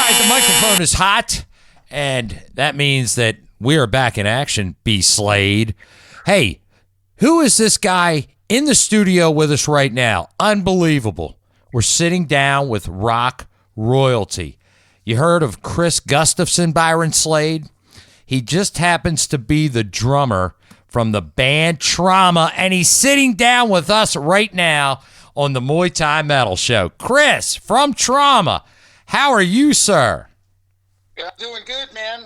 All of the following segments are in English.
right, the microphone is hot, and that means that we are back in action, B. Slade. Hey, who is this guy in the studio with us right now? Unbelievable. We're sitting down with rock royalty. You heard of Chris Gustafson, Byron Slade? He just happens to be the drummer from the band Trauma, and he's sitting down with us right now on the Muay Thai Metal Show. Chris from Trauma, how are you, sir? Yeah, I'm doing good, man.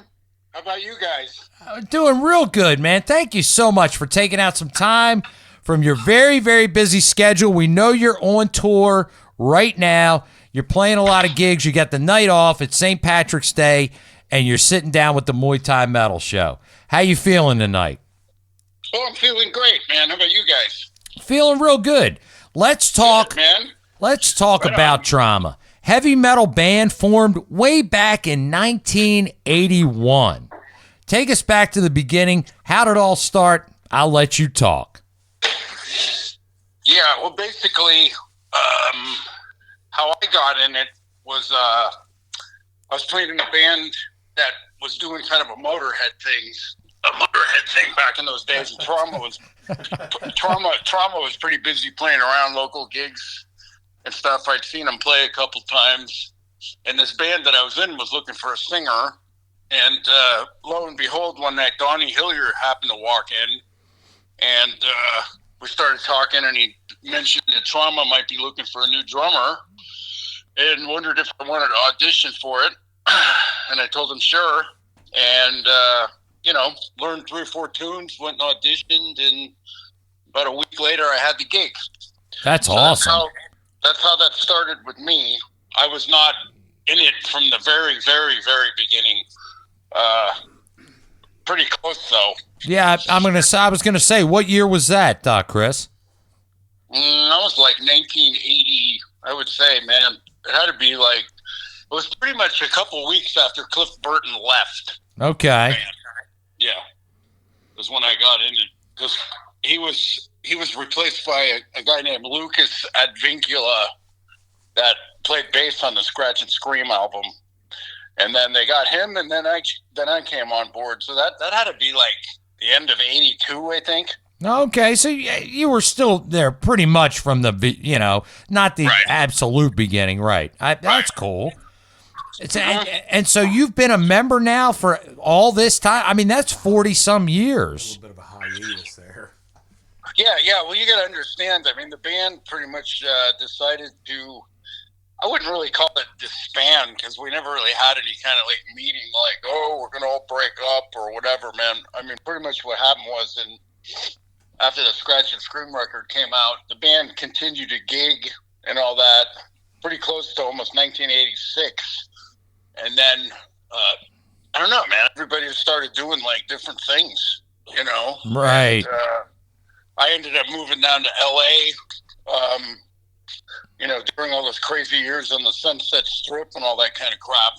How about you guys? Doing real good, man. Thank you so much for taking out some time from your very, very busy schedule. We know you're on tour right now. You're playing a lot of gigs. You got the night off. It's St. Patrick's Day, and you're sitting down with the Muay Thai Metal Show. How you feeling tonight? Oh, I'm feeling great, man. How about you guys? Feeling real good. Let's talk. Good, man. Let's talk Right about on. Trauma. Heavy metal band formed way back in 1981. Take us back to the beginning. How did it all start? I'll let you talk. Yeah, well, basically, how I got in it was I was playing in a band that was doing kind of a Motorhead thing back in those days. And Trauma was pretty busy playing around local gigs and stuff. I'd seen them play a couple times, and this band that I was in was looking for a singer. And lo and behold, one night Donnie Hillier happened to walk in, and we started talking, and he mentioned that Trauma might be looking for a new drummer, and wondered if I wanted to audition for it. And I told him sure, and learned 3 or 4 tunes, went and auditioned, and about a week later I had the gig. That's awesome. That's how that started with me. I was not in it from the very, very, very beginning. Pretty close though. Yeah, I was gonna say, what year was that, Chris? That was like 1980. I would say, man, it had to be like, it was pretty much a couple weeks after Cliff Burton left. Okay. Yeah, it was when I got in it, because he was replaced by a guy named Lucas Advincula that played bass on the Scratch and Scream album, and then they got him, and then I came on board. So that had to be like the end of '82, I think. Okay, so you were still there pretty much from the not the right. absolute beginning, right? That's right. Cool. And so you've been a member now for all this time. I mean, that's 40-some years. A little bit of a hiatus there. Yeah. Well, you got to understand. I mean, the band pretty much decided to. I wouldn't really call it disband, because we never really had any kind of like meeting, like, oh, we're gonna all break up or whatever, man. I mean, pretty much what happened was, after the Scratch and Scream record came out, the band continued to gig and all that, pretty close to almost 1986. And then, I don't know, man, everybody started doing like different things, Right. And, I ended up moving down to LA, during all those crazy years on the Sunset Strip and all that kind of crap,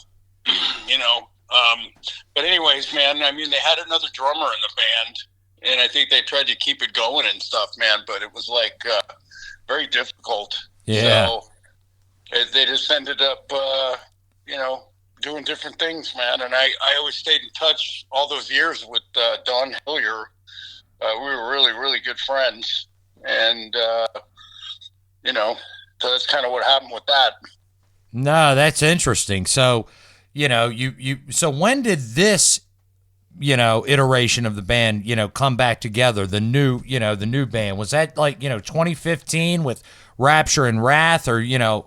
But anyways, man, I mean, they had another drummer in the band, and I think they tried to keep it going and stuff, man, but it was like very difficult. Yeah. So they just ended up, doing different things, man. And I always stayed in touch all those years with Don Hillier. We were really, really good friends. And, so that's kind of what happened with that. No, that's interesting. So, so when did this, iteration of the band, come back together? The new band, was that like, 2015 with Rapture and Wrath, or, you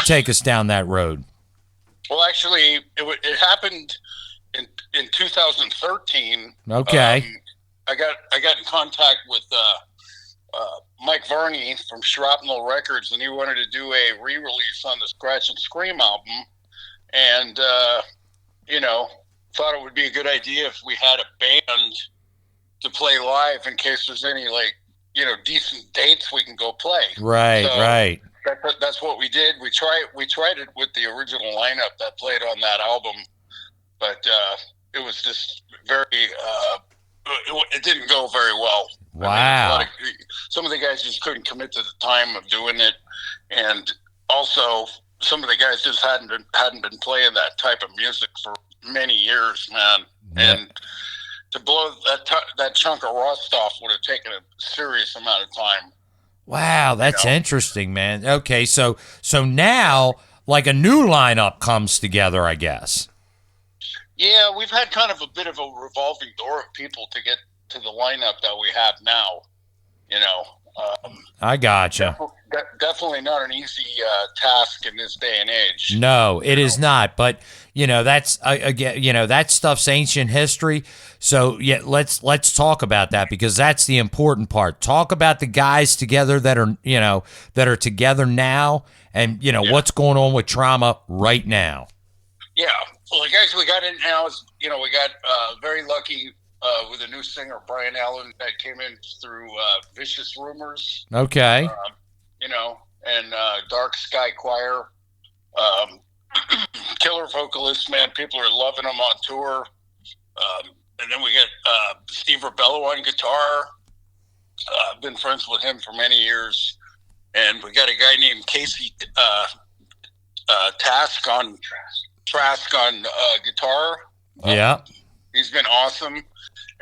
take us down that road? Well, actually, it happened in 2013. Okay. I got in contact with Mike Varney from Shrapnel Records, and he wanted to do a re-release on the Scratch and Scream album, and thought it would be a good idea if we had a band to play live in case there's any decent dates we can go play. Right, so right. That's what we did. We tried it with the original lineup that played on that album, but it was just very it didn't go very well. Wow. I mean, some of the guys just couldn't commit to the time of doing it, and also some of the guys just hadn't been playing that type of music for many years, man. Yeah. And to blow that chunk of rust off would have taken a serious amount of time. Wow, that's interesting, man. Okay, so now like a new lineup comes together, I guess. Yeah, we've had kind of a bit of a revolving door of people to get to the lineup that we have now. I gotcha. Definitely not an easy task in this day and age. No, it is not. But that's again, that stuff's ancient history. So yeah, let's talk about that, because that's the important part. Talk about the guys together that are together now, and what's going on with Trauma right now. Yeah, well, the guys we got in now is we got very lucky with a new singer, Brian Allen, that came in through Vicious Rumors. Okay. And Dark Sky Choir. Killer vocalist, man. People are loving him on tour. And then we got Steve Rebello on guitar. I've been friends with him for many years. And we got a guy named Casey Trask on guitar. Yeah. He's been awesome.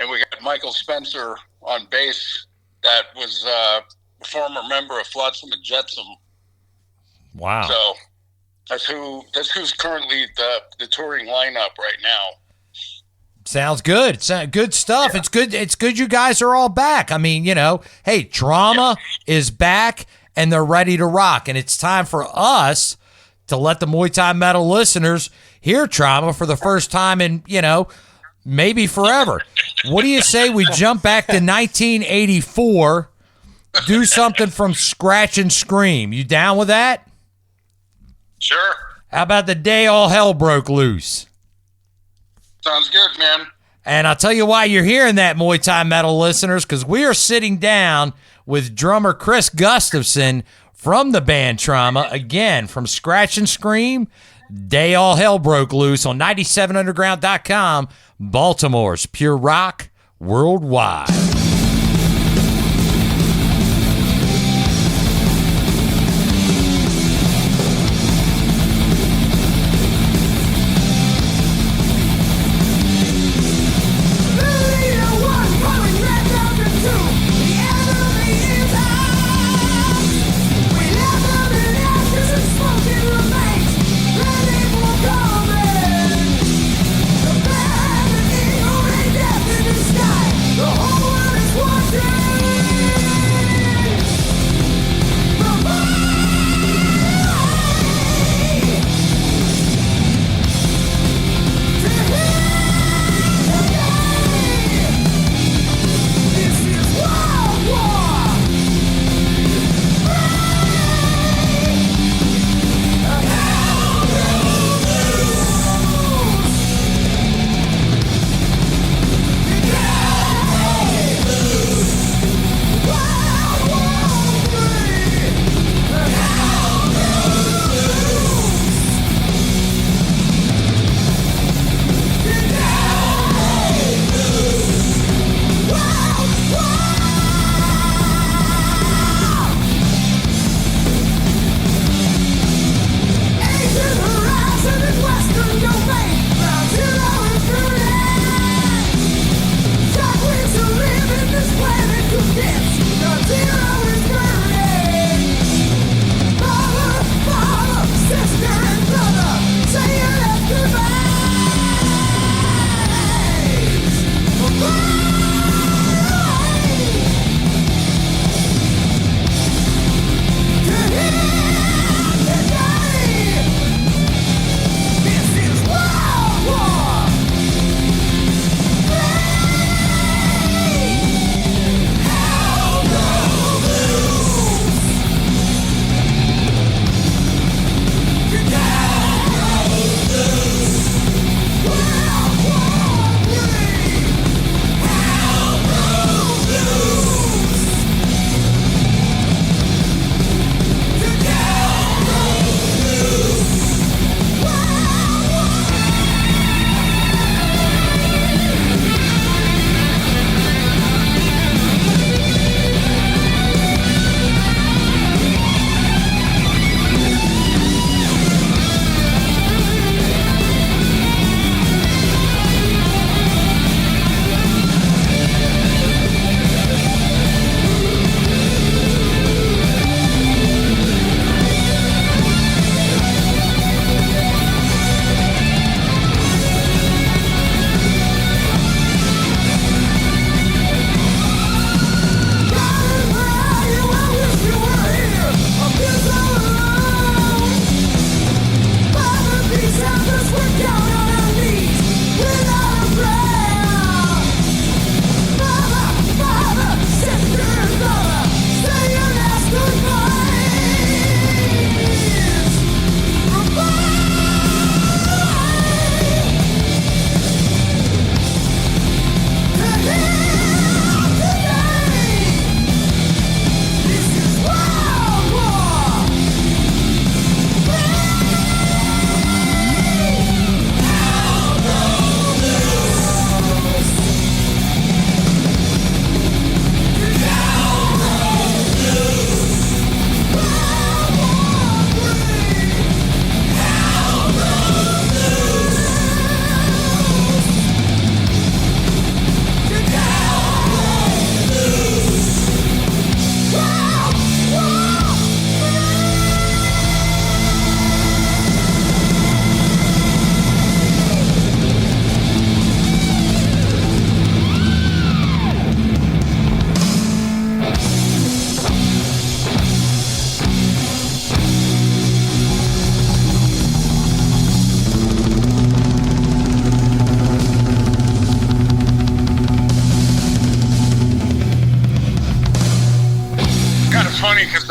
And we got Michael Spencer on bass, that was a former member of Flotsam and Jetsam. Wow. So that's who's currently the touring lineup right now. Sounds good. Good stuff. Yeah. It's good you guys are all back. I mean, hey, Trauma is back and they're ready to rock. And it's time for us to let the Muay Thai Metal listeners hear Trauma for the first time in, maybe forever. What do you say we jump back to 1984, do something from Scratch and Scream? You down with that? Sure. How about The Day All Hell Broke Loose? Sounds good, man. And I'll tell you why you're hearing that, Muay Thai Metal listeners, because we are sitting down with drummer Chris Gustafson from the band Trauma, again, from Scratch and Scream, Day All Hell Broke Loose on 97underground.com, Baltimore's pure rock worldwide. The whole world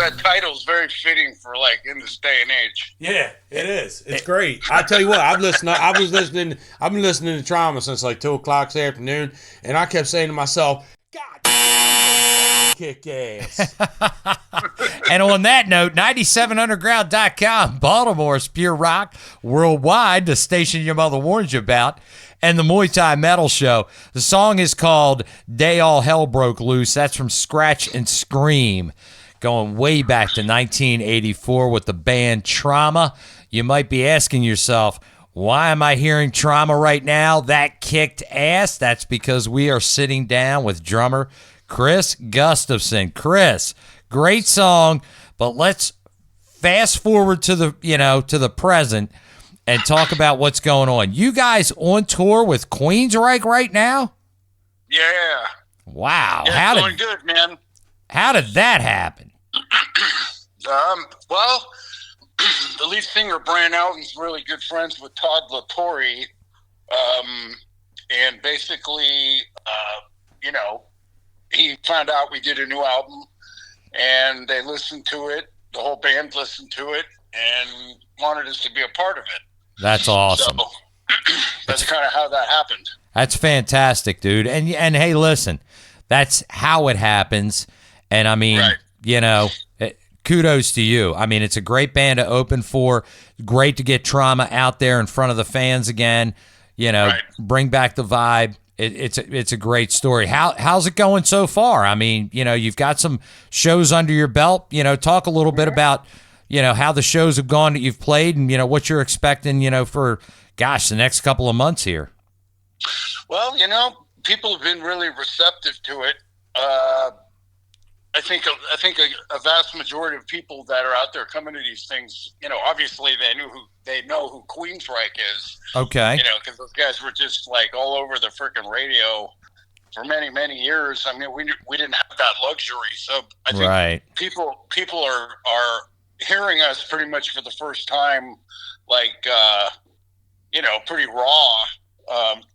that title's very fitting for like in this day and age. Yeah, it is. It's great. I tell you what, I've been listening to Trauma since like 2:00 this afternoon, and I kept saying to myself, God damn, kick ass. And on that note, 97underground.com, Baltimore's pure rock, worldwide, the station your mother warns you about, and the Muay Thai Metal Show. The song is called Day All Hell Broke Loose. That's from Scratch and Scream, going way back to 1984 with the band Trauma. You might be asking yourself, why am I hearing Trauma right now? That kicked ass. That's because we are sitting down with drummer Chris Gustafson. Chris, great song, but let's fast forward to the present and talk about what's going on. You guys on tour with Queensryche right now? Yeah. Wow. Yeah, it's going good, man. How did that happen? Well, the lead singer, Brian Alden's really good friends with Todd LaTorre. And basically, he found out we did a new album, and they listened to it. The whole band listened to it and wanted us to be a part of it. That's awesome. So, that's kind of how that happened. That's fantastic, dude. And hey, listen, that's how it happens. And I mean, kudos to you. I mean, it's a great band to open for. Great to get Trauma out there in front of the fans again. Bring back the vibe. It's a great story. How's it going so far? I mean, you've got some shows under your belt. Talk a little bit about how the shows have gone that you've played, and what you're expecting for the next couple of months here. Well, people have been really receptive to it. I think a vast majority of people that are out there coming to these things, obviously they know who Queensryche is. Okay. Because those guys were just like all over the freaking radio for many, many years. I mean, we didn't have that luxury, so I think people are hearing us pretty much for the first time, like pretty raw.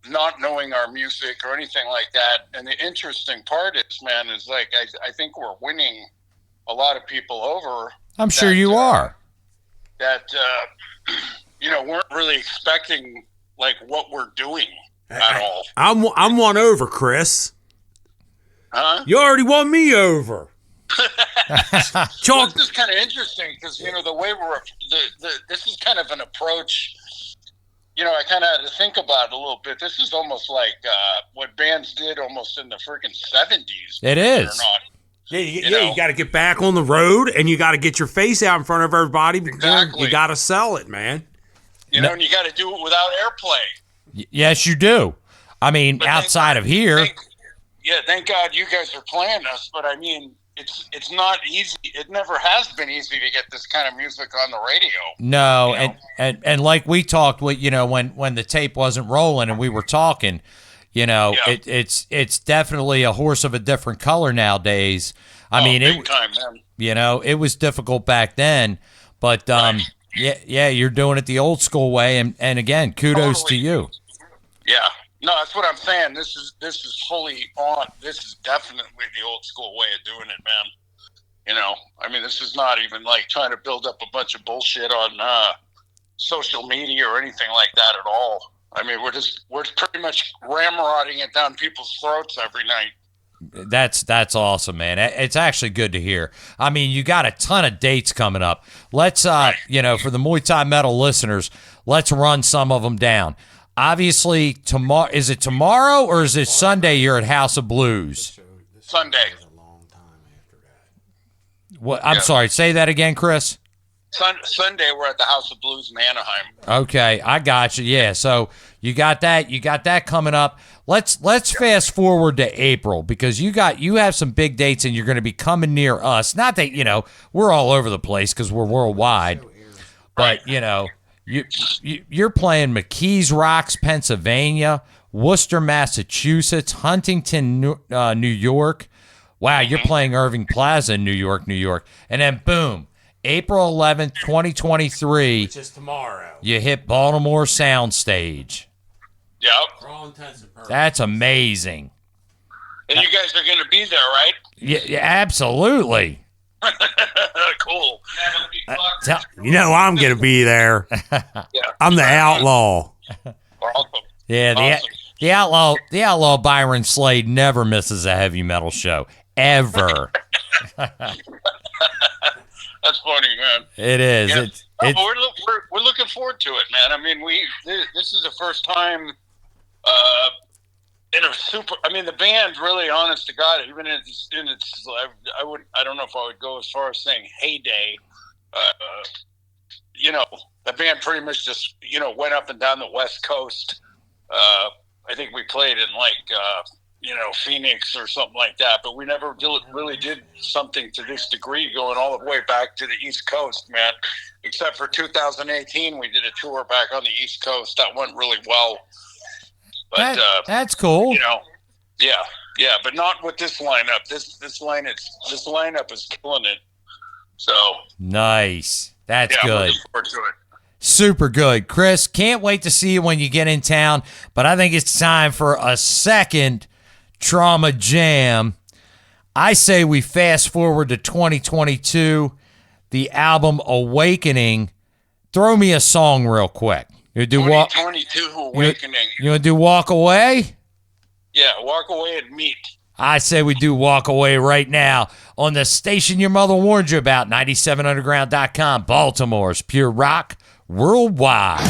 Not knowing our music or anything like that. And the interesting part is, man, is like I think we're winning a lot of people over. I'm sure you are. That weren't really expecting like what we're doing at all. I'm won over, Chris. Huh? You already won me over. Well, this is kind of interesting because the way this is kind of an approach. I kind of had to think about it a little bit. This is almost like what bands did almost in the freaking 70s. It is. Yeah, you got to get back on the road, and you got to get your face out in front of everybody. Exactly. You got to sell it, man. And you got to do it without airplay. Yes, you do. I mean, outside of here. Thank God you guys are playing us, but I mean, it's not easy. It never has been easy to get this kind of music on the radio. No, and like we talked with, when the tape wasn't rolling and we were talking, it's definitely a horse of a different color nowadays. I mean, big time, man. It was difficult back then, but you're doing it the old school way, and again, kudos to you. Yeah. No, that's what I'm saying. This is fully on. This is definitely the old school way of doing it, man. I mean, this is not even like trying to build up a bunch of bullshit on social media or anything like that at all. I mean, we're pretty much ramrodding it down people's throats every night. That's awesome, man. It's actually good to hear. I mean, you got a ton of dates coming up. Let's, for the Muay Thai Metal listeners, let's run some of them down. Obviously, tomorrow. Is it tomorrow or is it Sunday? You're at House of Blues. Sunday. What? I'm sorry. Say that again, Chris. Sunday, we're at the House of Blues in Anaheim. Okay, I got you. Yeah, so you got that. You got that coming up. Let's fast forward to April because you have some big dates and you're going to be coming near us. Not that we're all over the place because we're worldwide, but You're playing McKees Rocks, Pennsylvania, Worcester, Massachusetts, Huntington, New York. Wow, you're playing Irving Plaza in New York. And then, boom, April 11th, 2023. Which is tomorrow. You hit Baltimore Soundstage. Yep. For all intents and purposes. That's amazing. And you guys are going to be there, right? Yeah, absolutely. Cool. You know I'm gonna be there. Yeah. I'm the outlaw. Awesome. Yeah, Awesome. the outlaw Byron Slade never misses a heavy metal show ever. That's funny, man. It is. Yeah. It's We're looking forward to it, man. I mean, this is the first time in a super. I mean, the band really, honest to God, even in its I don't know if I would go as far as saying heyday. You know, the band pretty much just went up and down the West Coast. I think we played in Phoenix or something like that, but we never really did something to this degree going all the way back to the East Coast, man. Except for 2018, we did a tour back on the East Coast. That went really well. But that's cool. Yeah, but not with this lineup. This lineup is killing it. So nice. That's good. Looking forward to it. Super good. Chris, can't wait to see you when you get in town, but I think it's time for a second Trauma Jam. I say we fast forward to 2022, the album Awakening. Throw me a song real quick. You do 2022 Awakening. You want to do Walk Away? Yeah, Walk Away and Meet. I say we do Walk Away right now on the station your mother warned you about, 97underground.com, Baltimore's Pure Rock Worldwide.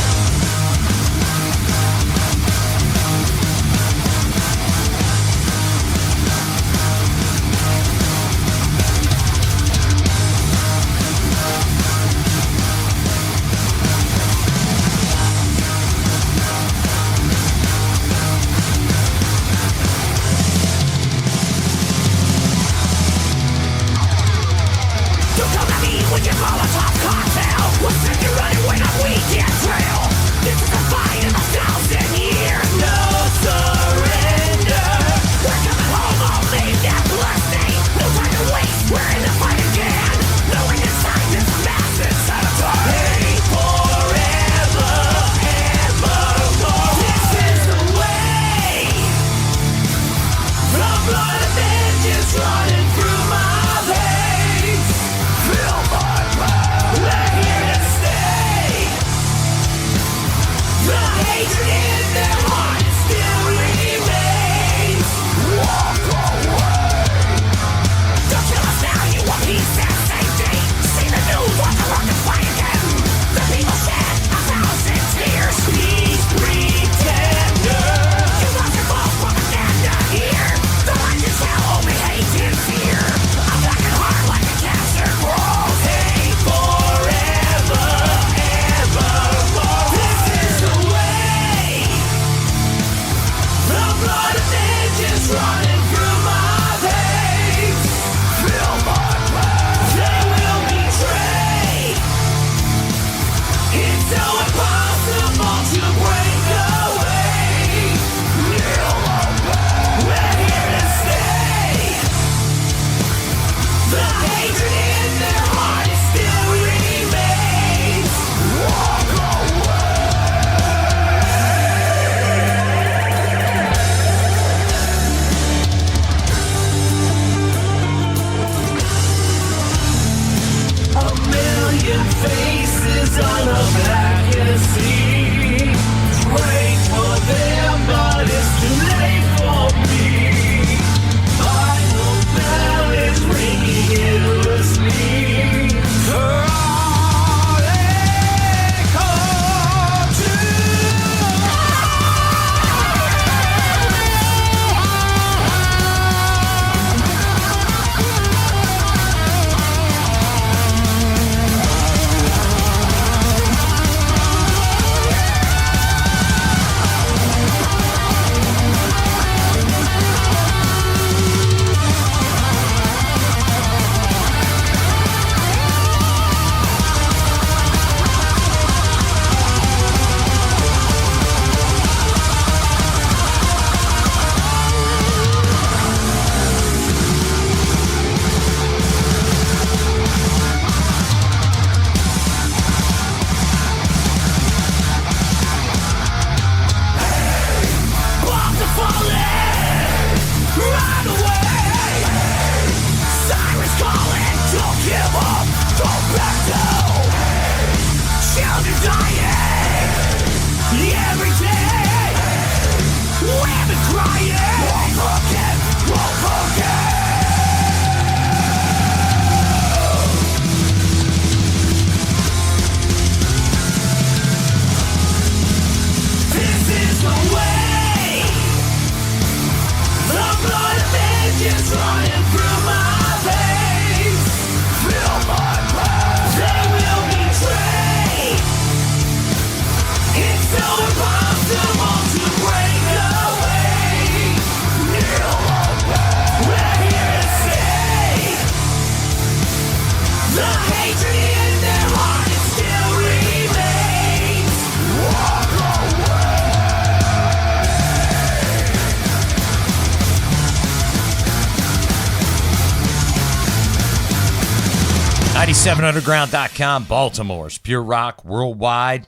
97underground.com, Baltimore's Pure Rock Worldwide.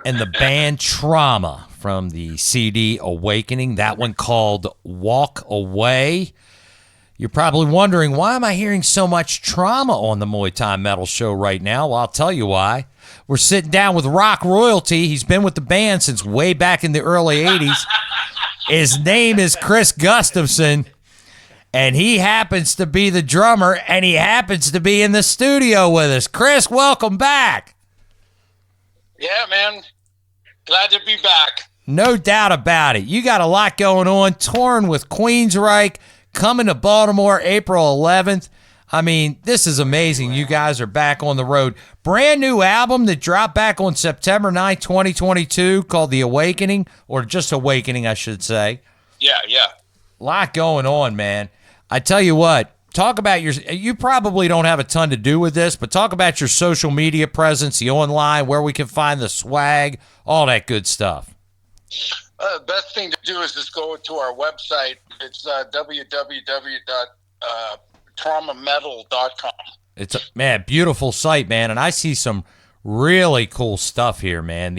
And the band Trauma from the CD Awakening, that one called Walk Away. You're probably wondering, why am I hearing so much Trauma on the Muay Thai Metal Show right now? Well, I'll tell you why. We're sitting down with rock royalty. He's been with the band since way back in the early 80s. His name is Chris Gustafson, and he happens to be the drummer, and he happens to be in the studio with us. Chris, welcome back. Yeah, man. Glad to be back. No doubt about it. You got a lot going on, touring with Queensryche, coming to Baltimore April 11th. I mean, this is amazing. You guys are back on the road. Brand new album that dropped back on September 9th, 2022, called The Awakening, or just Awakening, I should say. Yeah. A lot going on, man. I tell you what, talk about you probably don't have a ton to do with this, but talk about your social media presence, the online, where we can find the swag, all that good stuff. Best thing to do is just go to our website. It's www.traumametal.com. It's a beautiful site, man, and I see some really cool stuff here, man.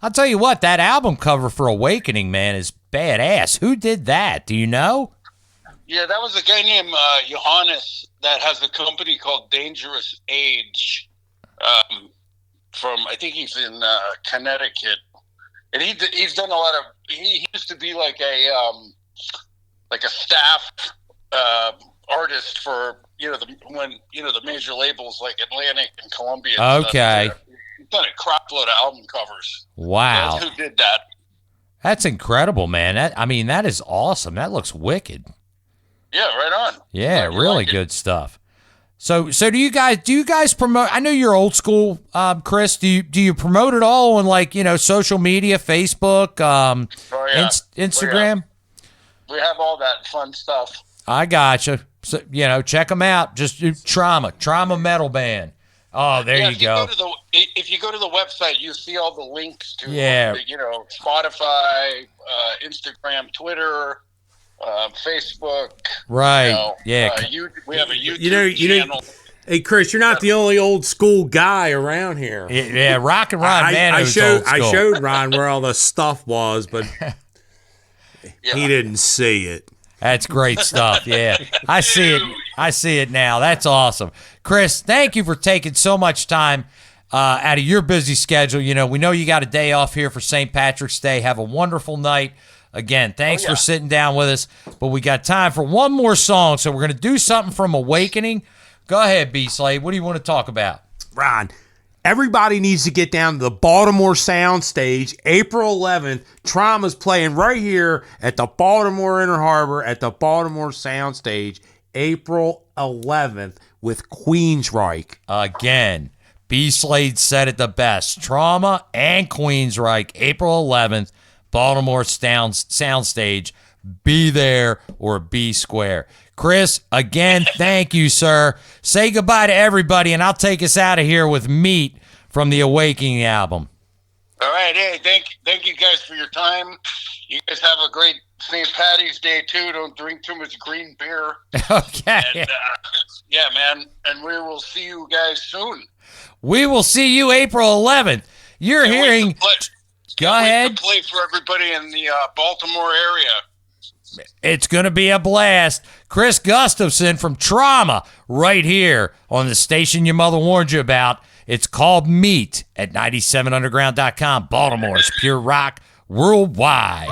I'll tell you what, that album cover for Awakening, man, is badass. Who did that? Do you know? Yeah, that was a guy named Johannes that has a company called Dangerous Age. I think he's in Connecticut. And he's done a lot of. He used to be like a staff artist for the major labels like Atlantic and Columbia. And okay. Stuff. He's done a crap load of album covers. Wow. That's who did that? That's incredible, man. That is awesome. That looks wicked. Yeah, right on. Yeah, really good stuff. So do you guys promote? I know you're old school, Chris. Do you promote it all on social media, Facebook, Instagram? We have all that fun stuff. I gotcha. So check them out. Just do Trauma Metal Band. Oh, there you go. If you go to the website, you see all the links to Spotify, Instagram, Twitter. Facebook, right? We have a YouTube channel. Hey, Chris, you're not the only old school guy around here. Yeah, Rock and Ron, man. I showed Ron where all the stuff was, but he didn't see it. That's great stuff. Yeah, I see it. I see it now. That's awesome, Chris. Thank you for taking so much time out of your busy schedule. We know you got a day off here for St. Patrick's Day. Have a wonderful night. Again, thanks for sitting down with us, but we got time for one more song, so we're going to do something from Awakening. Go ahead, B-Slade. What do you want to talk about? Ron, everybody needs to get down to the Baltimore Soundstage. April 11th, Trauma's playing right here at the Baltimore Inner Harbor at the Baltimore Soundstage, April 11th with Queensryche. Again, B-Slade said it the best. Trauma and Queensryche, April 11th. Baltimore Soundstage. Be there or be square. Chris, again, thank you, sir. Say goodbye to everybody, and I'll take us out of here with Meat from the Awakening album. All right. Hey, thank you guys for your time. You guys have a great St. Patty's Day, too. Don't drink too much green beer. Okay. And, yeah, man. And we will see you guys soon. We will see you April 11th. You're hearing... Go ahead. To play for everybody in the Baltimore area. It's going to be a blast. Chris Gustafson from Trauma right here on the station your mother warned you about. It's called Meat at 97underground.com. Baltimore's Pure Rock Worldwide.